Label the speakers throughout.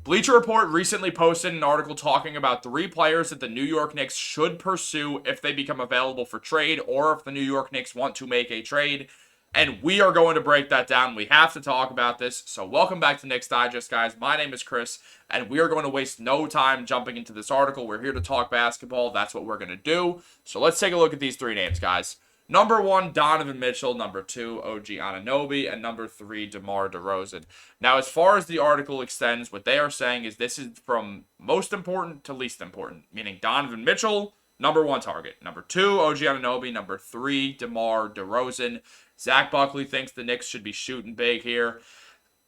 Speaker 1: Bleacher Report recently posted an article talking about 3 players that the New York Knicks should pursue if they become available for trade or if the New York Knicks want to make a trade. And we are going to break that down. We have to talk about this. So welcome back to Knicks Digest, guys. My name is Chris, and we are going to waste no time jumping into this article. We're here to talk basketball. That's what we're going to do. So let's take a look at these 3 names, guys. Number 1, Donovan Mitchell. Number 2, OG Anunoby. And number 3, DeMar DeRozan. Now, as far as the article extends, what they are saying is this is from most important to least important. Meaning Donovan Mitchell, number 1 target. Number 2, OG Anunoby. Number 3, DeMar DeRozan. Zach Buckley thinks the Knicks should be shooting big here.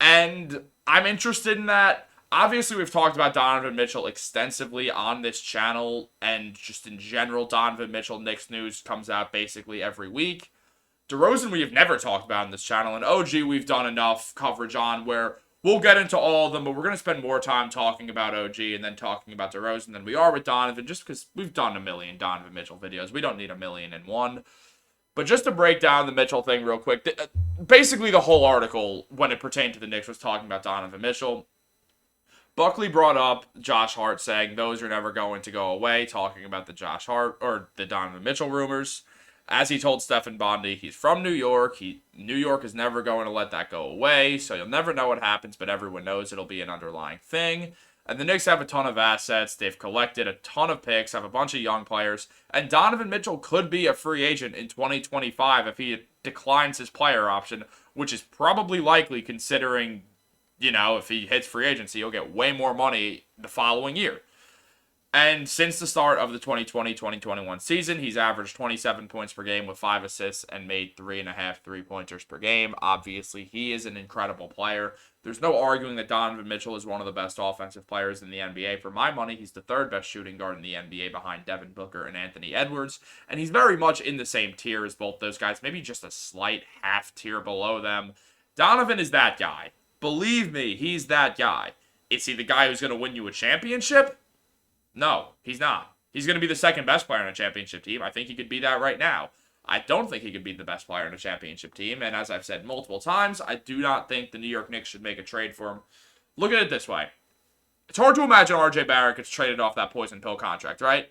Speaker 1: And I'm interested in that. Obviously, we've talked about Donovan Mitchell extensively on this channel, and just in general, Donovan Mitchell Knicks news comes out basically every week. DeRozan we have never talked about on this channel, and OG we've done enough coverage on where we'll get into all of them, but we're going to spend more time talking about OG and then talking about DeRozan than we are with Donovan, just because we've done a million Donovan Mitchell videos. We don't need a million in one. But just to break down the Mitchell thing real quick, basically the whole article, when it pertained to the Knicks, was talking about Donovan Mitchell. Buckley brought up Josh Hart saying those are never going to go away, talking about the Josh Hart or the Donovan Mitchell rumors. As he told Stephen Bondy, he's from New York. New York is never going to let that go away, so you'll never know what happens, but everyone knows it'll be an underlying thing. And the Knicks have a ton of assets. They've collected a ton of picks, have a bunch of young players, and Donovan Mitchell could be a free agent in 2025 if he declines his player option, which is probably likely considering, if he hits free agency, he'll get way more money the following year. And since the start of the 2020-2021 season, he's averaged 27 points per game with 5 assists and made 3.5 3-pointers per game. Obviously, he is an incredible player. There's no arguing that Donovan Mitchell is one of the best offensive players in the NBA. For my money, he's the 3rd best shooting guard in the NBA behind Devin Booker and Anthony Edwards. And he's very much in the same tier as both those guys, maybe just a slight half tier below them. Donovan is that guy. Believe me, he's that guy. Is he the guy who's going to win you a championship? No, he's not. He's going to be the 2nd best player on a championship team. I think he could be that right now. I don't think he could be the best player on a championship team. And as I've said multiple times, I do not think the New York Knicks should make a trade for him. Look at it this way. It's hard to imagine RJ Barrett gets traded off that poison pill contract, right?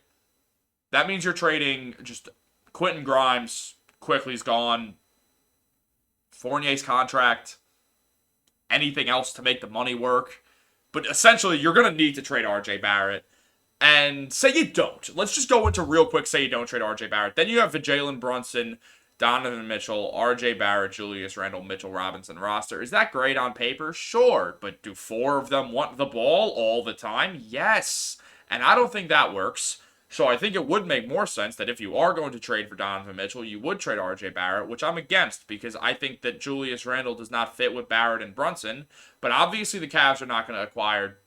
Speaker 1: That means you're trading just Quentin Grimes, Quickly's gone, Fournier's contract, anything else to make the money work. But essentially, you're going to need to trade RJ Barrett. And say you don't. Let's just go into real quick, say you don't trade RJ Barrett. Then you have the Jalen Brunson, Donovan Mitchell, RJ Barrett, Julius Randle, Mitchell Robinson roster. Is that great on paper? Sure. But do 4 of them want the ball all the time? Yes. And I don't think that works. So I think it would make more sense that if you are going to trade for Donovan Mitchell, you would trade RJ Barrett, which I'm against because I think that Julius Randle does not fit with Barrett and Brunson. But obviously the Cavs are not going to acquire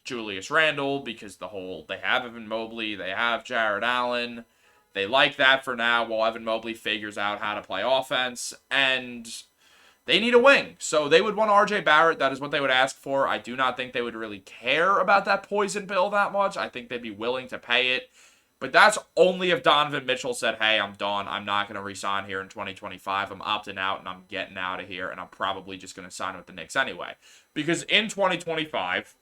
Speaker 1: Julius Randle because they have Evan Mobley, they have Jared Allen. They like that for now while Evan Mobley figures out how to play offense, and they need a wing. So they would want RJ Barrett. That is what they would ask for. I do not think they would really care about that poison pill that much. I think they'd be willing to pay it. But that's only if Donovan Mitchell said, hey, I'm done. I'm not going to re-sign here in 2025. I'm opting out and I'm getting out of here, and I'm probably just going to sign with the Knicks anyway. Because in 2025,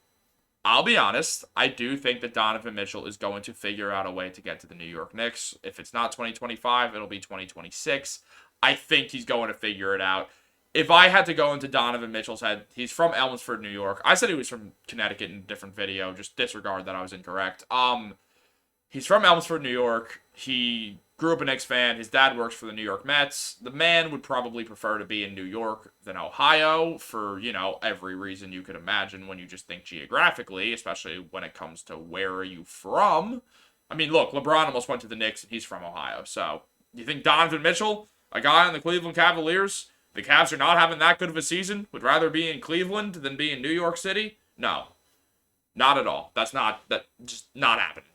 Speaker 1: I'll be honest, I do think that Donovan Mitchell is going to figure out a way to get to the New York Knicks. If it's not 2025, it'll be 2026. I think he's going to figure it out. If I had to go into Donovan Mitchell's head, he's from Elmsford, New York. I said he was from Connecticut in a different video. Just disregard that I was incorrect. He's from Elmsford, New York. He grew up a Knicks fan. His dad works for the New York Mets. The man would probably prefer to be in New York than Ohio for, every reason you could imagine when you just think geographically, especially when it comes to where are you from. I mean, look, LeBron almost went to the Knicks and he's from Ohio. So, you think Donovan Mitchell, a guy on the Cleveland Cavaliers, the Cavs are not having that good of a season, would rather be in Cleveland than be in New York City? No. Not at all. That's just not happening.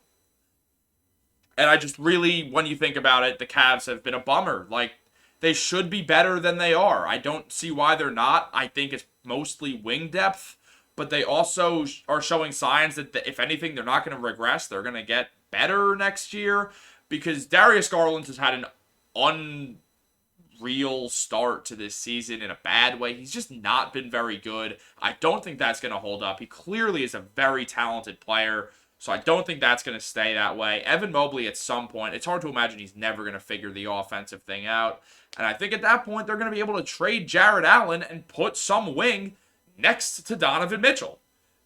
Speaker 1: And I just really, when you think about it, the Cavs have been a bummer. Like, they should be better than they are. I don't see why they're not. I think it's mostly wing depth. But they also are showing signs that, if anything, they're not going to regress. They're going to get better next year. Because Darius Garland has had an real start to this season in a bad way. He's just not been very good. I don't think that's going to hold up. He clearly is a very talented player, so I don't think that's going to stay that way. Evan Mobley, at some point, it's hard to imagine he's never going to figure the offensive thing out. And I think at that point, they're going to be able to trade Jarrett Allen and put some wing next to Donovan Mitchell.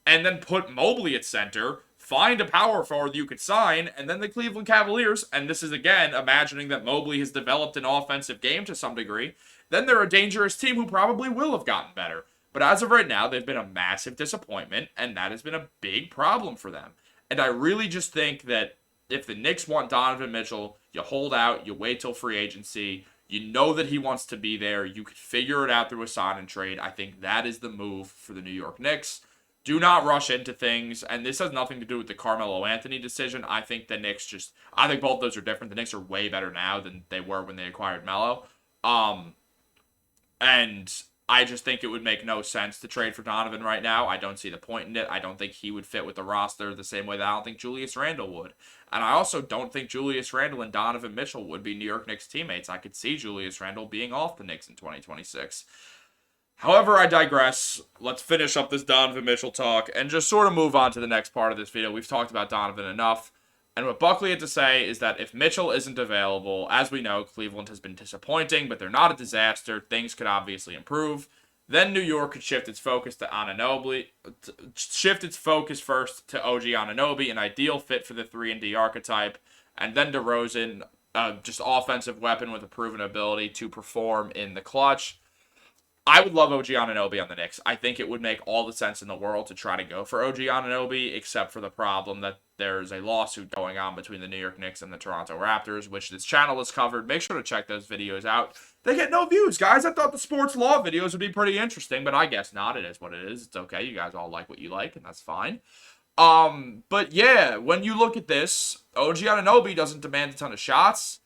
Speaker 1: And then put Mobley at center, find a power forward you could sign, and then the Cleveland Cavaliers, and this is again imagining that Mobley has developed an offensive game to some degree, then they're a dangerous team who probably will have gotten better. But as of right now, they've been a massive disappointment, and that has been a big problem for them. And I really just think that if the Knicks want Donovan Mitchell, you hold out, you wait till free agency, you know that he wants to be there, you could figure it out through a sign and trade. I think that is the move for the New York Knicks. Do not rush into things, and this has nothing to do with the Carmelo Anthony decision. I think the Knicks I think both those are different. The Knicks are way better now than they were when they acquired Melo. And I just think it would make no sense to trade for Donovan right now. I don't see the point in it. I don't think he would fit with the roster the same way that I don't think Julius Randle would. And I also don't think Julius Randle and Donovan Mitchell would be New York Knicks teammates. I could see Julius Randle being off the Knicks in 2026. However, I digress. Let's finish up this Donovan Mitchell talk and just sort of move on to the next part of this video. We've talked about Donovan enough. And what Buckley had to say is that if Mitchell isn't available, as we know, Cleveland has been disappointing, but they're not a disaster. Things could obviously improve. Then New York could shift its focus to Anunoby, shift its focus first to OG Anunoby, an ideal fit for the 3-and-D archetype. And then DeRozan, just offensive weapon with a proven ability to perform in the clutch. I would love OG Anunoby on the Knicks. I think it would make all the sense in the world to try to go for OG Anunoby, except for the problem that there's a lawsuit going on between the New York Knicks and the Toronto Raptors, which this channel has covered. Make sure to check those videos out. They get no views, guys. I thought the sports law videos would be pretty interesting, but I guess not. It is what it is. It's okay. You guys all like what you like, and that's fine. But yeah, when you look at this, OG Anunoby doesn't demand a ton of shots.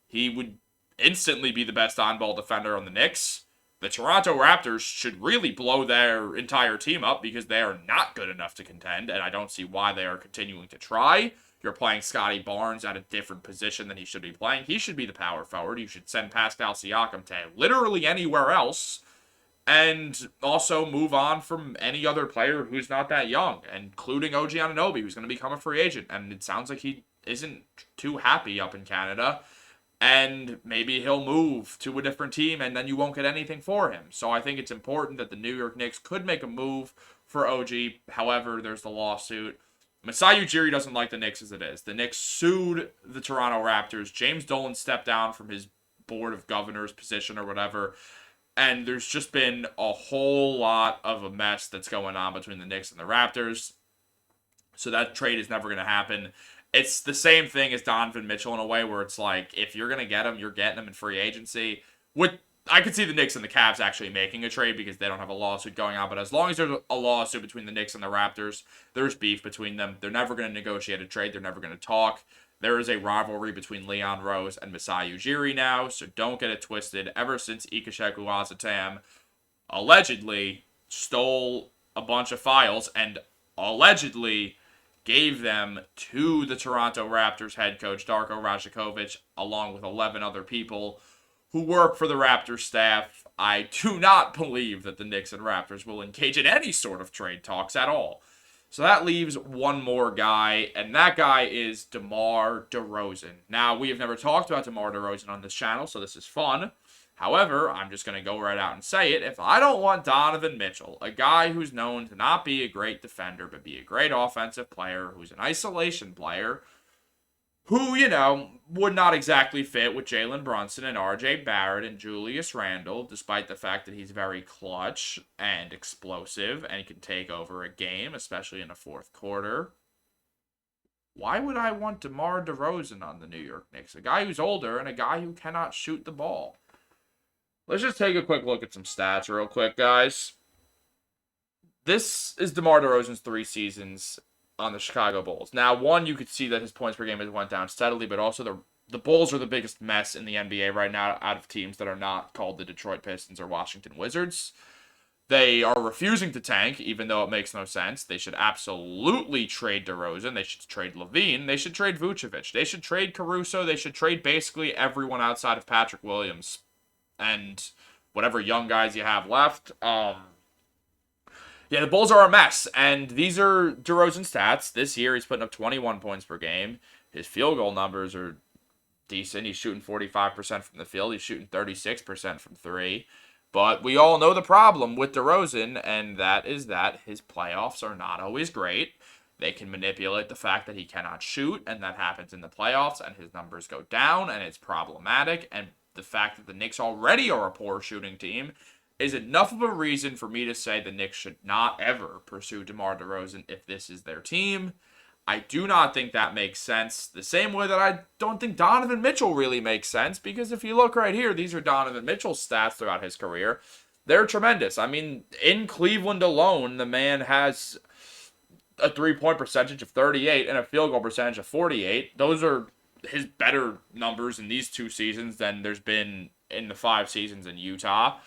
Speaker 1: He would instantly be the best on-ball defender on the Knicks. The Toronto Raptors should really blow their entire team up because they are not good enough to contend, and I don't see why they are continuing to try. You're playing Scotty Barnes at a different position than he should be playing. He should be the power forward. You should send Pascal Siakam to literally anywhere else, and also move on from any other player who's not that young, including OG Anunoby, who's going to become a free agent, and it sounds like he isn't too happy up in Canada. And maybe he'll move to a different team, and then you won't get anything for him. So I think it's important that the New York Knicks could make a move for OG. However, there's the lawsuit. Masai Ujiri doesn't like the Knicks as it is. The Knicks sued the Toronto Raptors. James Dolan stepped down from his board of governors position or whatever. And there's just been a whole lot of a mess that's going on between the Knicks and the Raptors. So that trade is never going to happen. It's the same thing as Donovan Mitchell in a way where it's like, if you're going to get him, you're getting him in free agency. I could see the Knicks and the Cavs actually making a trade because they don't have a lawsuit going on. But as long as there's a lawsuit between the Knicks and the Raptors, there's beef between them. They're never going to negotiate a trade. They're never going to talk. There is a rivalry between Leon Rose and Masai Ujiri now, so don't get it twisted. Ever since Ikechukwu Azatam allegedly stole a bunch of files and allegedly gave them to the Toronto Raptors head coach Darko Rajakovic, along with 11 other people who work for the Raptors staff. I do not believe that the Knicks and Raptors will engage in any sort of trade talks at all. So that leaves one more guy, and that guy is DeMar DeRozan. Now, we have never talked about DeMar DeRozan on this channel, so this is fun. However, I'm just going to go right out and say it. If I don't want Donovan Mitchell, a guy who's known to not be a great defender, but be a great offensive player, who's an isolation player, who, would not exactly fit with Jalen Brunson and RJ Barrett and Julius Randle, despite the fact that he's very clutch and explosive and can take over a game, especially in a fourth quarter. Why would I want DeMar DeRozan on the New York Knicks? A guy who's older and a guy who cannot shoot the ball. Let's just take a quick look at some stats real quick, guys. This is DeMar DeRozan's 3 seasons on the Chicago Bulls. Now, one, you could see that his points per game has went down steadily, but also the Bulls are the biggest mess in the NBA right now out of teams that are not called the Detroit Pistons or Washington Wizards. They are refusing to tank, even though it makes no sense. They should absolutely trade DeRozan. They should trade Levine. They should trade Vucevic. They should trade Caruso. They should trade basically everyone outside of Patrick Williams. and whatever young guys you have left. Yeah, the Bulls are a mess, and these are DeRozan stats. This year, he's putting up 21 points per game. His field goal numbers are decent. He's shooting 45% from the field. He's shooting 36% from three. But we all know the problem with DeRozan, and that is that his playoffs are not always great. They can manipulate the fact that he cannot shoot, and that happens in the playoffs, and his numbers go down, and it's problematic. And the fact that the Knicks already are a poor shooting team is enough of a reason for me to say the Knicks should not ever pursue DeMar DeRozan if this is their team. I do not think that makes sense. The same way that I don't think Donovan Mitchell really makes sense, because if you look right here, these are Donovan Mitchell's stats throughout his career. They're tremendous. I mean, in Cleveland alone, the man has a three-point percentage of 38 and a field goal percentage of 48. Those are his better numbers in these 2 seasons than there's been in the 5 seasons in Utah.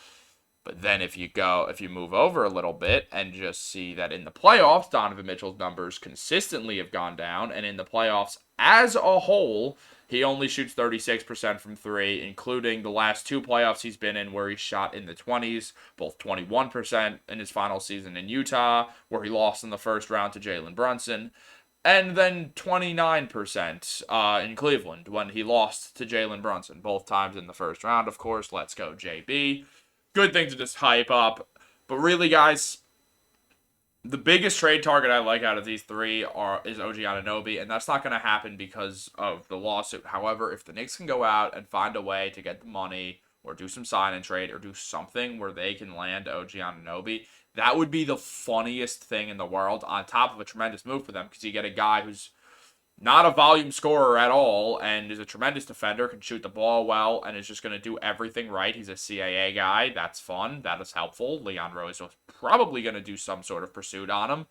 Speaker 1: But then if you move over a little bit and just see that in the playoffs, Donovan Mitchell's numbers consistently have gone down. And in the playoffs as a whole, he only shoots 36% from three, including the last 2 playoffs he's been in where he shot in the 20s, both 21% in his final season in Utah, where he lost in the first round to Jalen Brunson, and then 29% in Cleveland when he lost to Jalen Brunson, both times in the first round, of course. Let's go, JB. Good thing to just hype up. But really, guys, the biggest trade target I like out of these 3 is OG Anunoby, and that's not going to happen because of the lawsuit. However, if the Knicks can go out and find a way to get the money or do some sign and trade or do something where they can land OG Anunoby, that would be the funniest thing in the world, on top of a tremendous move for them, because you get a guy who's not a volume scorer at all, and is a tremendous defender, can shoot the ball well, and is just going to do everything right. He's a CAA guy. That's fun. That is helpful. Leon Rose was probably going to do some sort of pursuit on him.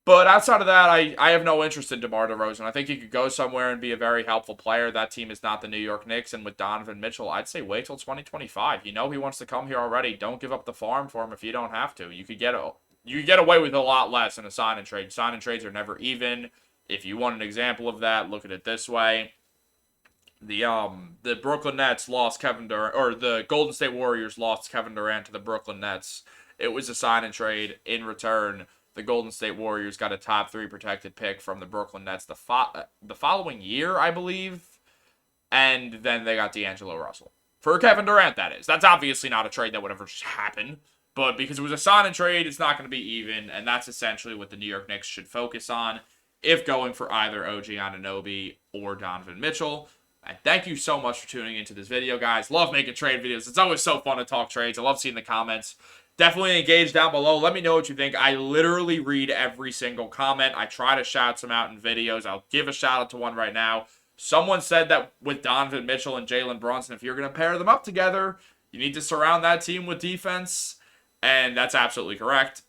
Speaker 1: But outside of that, I have no interest in DeMar DeRozan. I think he could go somewhere and be a very helpful player. That team is not the New York Knicks, and with Donovan Mitchell, I'd say wait till 2025. You know he wants to come here already. Don't give up the farm for him if you don't have to. You could get away with a lot less in a sign and trade. Sign and trades are never even. If you want an example of that, look at it this way. The Brooklyn Nets lost Kevin Durant, or the Golden State Warriors lost Kevin Durant to the Brooklyn Nets. It was a sign and trade. In return, the Golden State Warriors got a top 3 protected pick from the Brooklyn Nets the following year, I believe. And then they got D'Angelo Russell. For Kevin Durant, that is. That's obviously not a trade that would ever just happen. But because it was a sign and trade, it's not going to be even. And that's essentially what the New York Knicks should focus on if going for either OG Anunoby or Donovan Mitchell. And thank you so much for tuning into this video, guys. Love making trade videos. It's always so fun to talk trades. I love seeing the comments. Definitely engage down below. Let me know what you think. I literally read every single comment. I try to shout some out in videos. I'll give a shout out to one right now. Someone said that with Donovan Mitchell and Jalen Brunson, if you're going to pair them up together, you need to surround that team with defense. And that's absolutely correct.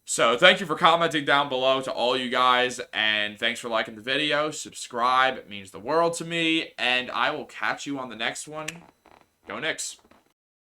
Speaker 1: So thank you for commenting down below to all you guys, and thanks for liking the video. Subscribe, it means the world to me, and I will catch you on the next one. Go Knicks.